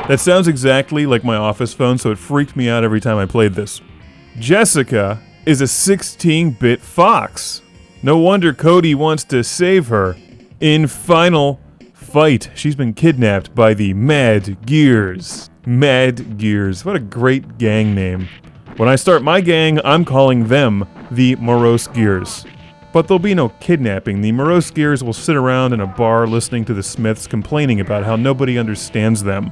That sounds exactly like my office phone, so it freaked me out every time I played this. Jessica is a 16-bit fox. No wonder Cody wants to save her. In Final Fight, she's been kidnapped by the Mad Gears. Mad Gears, what a great gang name. When I start my gang, I'm calling them the Morose Gears. But there'll be no kidnapping. The Morose Gears will sit around in a bar listening to the Smiths complaining about how nobody understands them.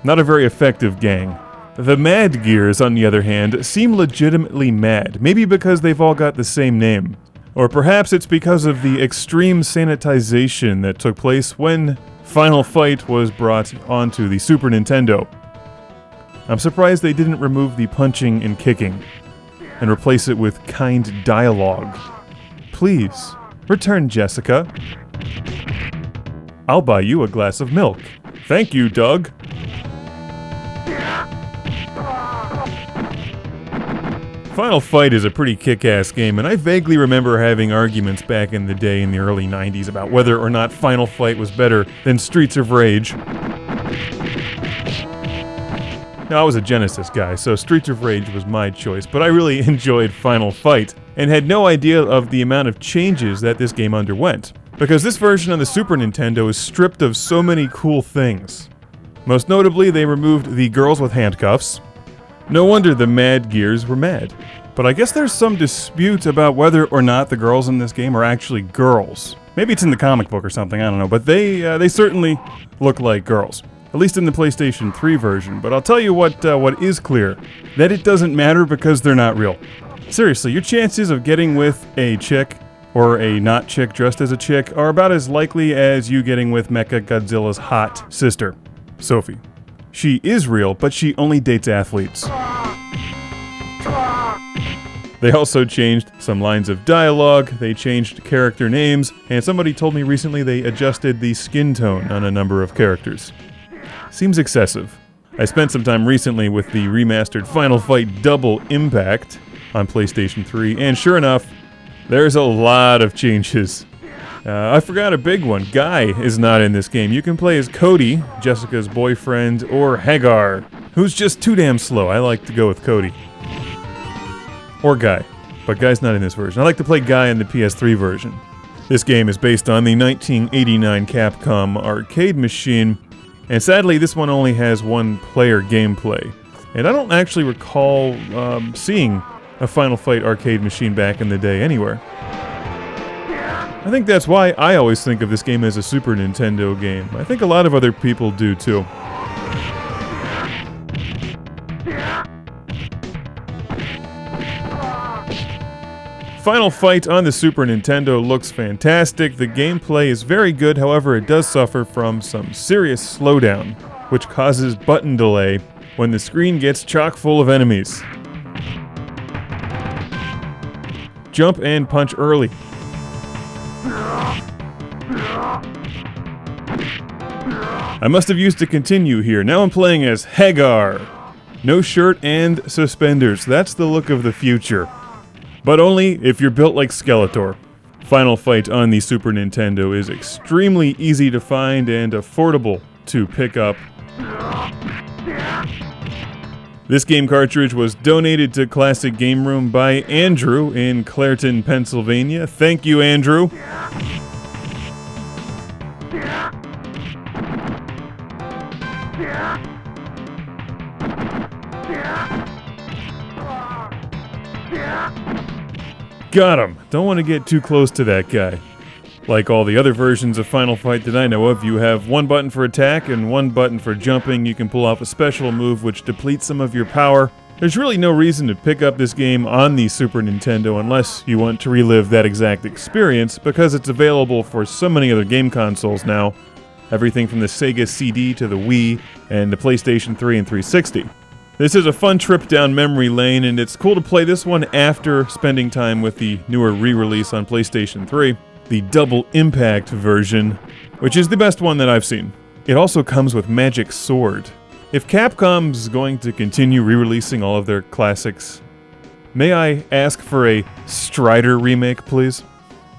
Not a very effective gang. The Mad Gears, on the other hand, seem legitimately mad, maybe because they've all got the same name. Or perhaps it's because of the extreme sanitization that took place when Final Fight was brought onto the Super Nintendo. I'm surprised they didn't remove the punching and kicking, and replace it with kind dialogue. Please, return Jessica. I'll buy you a glass of milk. Thank you, Doug. Final Fight is a pretty kick-ass game, and I vaguely remember having arguments back in the day in the early 90s about whether or not Final Fight was better than Streets of Rage. Now, I was a Genesis guy, so Streets of Rage was my choice, but I really enjoyed Final Fight, and had no idea of the amount of changes that this game underwent. Because this version of the Super Nintendo is stripped of so many cool things. Most notably, they removed the girls with handcuffs. No wonder the Mad Gears were mad. But I guess there's some dispute about whether or not the girls in this game are actually girls. Maybe it's in the comic book or something, I don't know, but they certainly look like girls. At least in the PlayStation 3 version. But I'll tell you what is clear. That it doesn't matter because they're not real. Seriously, your chances of getting with a chick, or a not chick dressed as a chick, are about as likely as you getting with Mechagodzilla's hot sister, Sophie. She is real, but she only dates athletes. They also changed some lines of dialogue, they changed character names, and somebody told me recently they adjusted the skin tone on a number of characters. Seems excessive. I spent some time recently with the remastered Final Fight Double Impact on PlayStation 3, and sure enough, there's a lot of changes. I forgot a big one. Guy is not in this game. You can play as Cody, Jessica's boyfriend, or Haggar, who's just too damn slow. I like to go with Cody. Or Guy. But Guy's not in this version. I like to play Guy in the PS3 version. This game is based on the 1989 Capcom arcade machine, and sadly this one only has one-player gameplay. And I don't actually recall seeing a Final Fight arcade machine back in the day anywhere. I think that's why I always think of this game as a Super Nintendo game. I think a lot of other people do too. Final Fight on the Super Nintendo looks fantastic. The gameplay is very good, however it does suffer from some serious slowdown, which causes button delay when the screen gets chock full of enemies. Jump and punch early. I must have used to continue here. Now I'm playing as Haggar. No shirt and suspenders. That's the look of the future. But only if you're built like Skeletor. Final Fight on the Super Nintendo is extremely easy to find and affordable to pick up. This game cartridge was donated to Classic Game Room by Andrew in Clairton, Pennsylvania. Thank you, Andrew. Got him! Don't want to get too close to that guy. Like all the other versions of Final Fight that I know of, you have one button for attack and one button for jumping. You can pull off a special move which depletes some of your power. There's really no reason to pick up this game on the Super Nintendo unless you want to relive that exact experience, because it's available for so many other game consoles now. Everything from the Sega CD to the Wii and the PlayStation 3 and 360. This is a fun trip down memory lane, and it's cool to play this one after spending time with the newer re-release on PlayStation 3, the Double Impact version, which is the best one that I've seen. It also comes with Magic Sword. If Capcom's going to continue re-releasing all of their classics, may I ask for a Strider remake, please?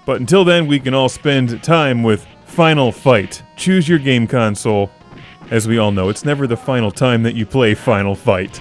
But until then, we can all spend time with Final Fight. Choose your game console, As we all know, it's never the final time that you play Final Fight.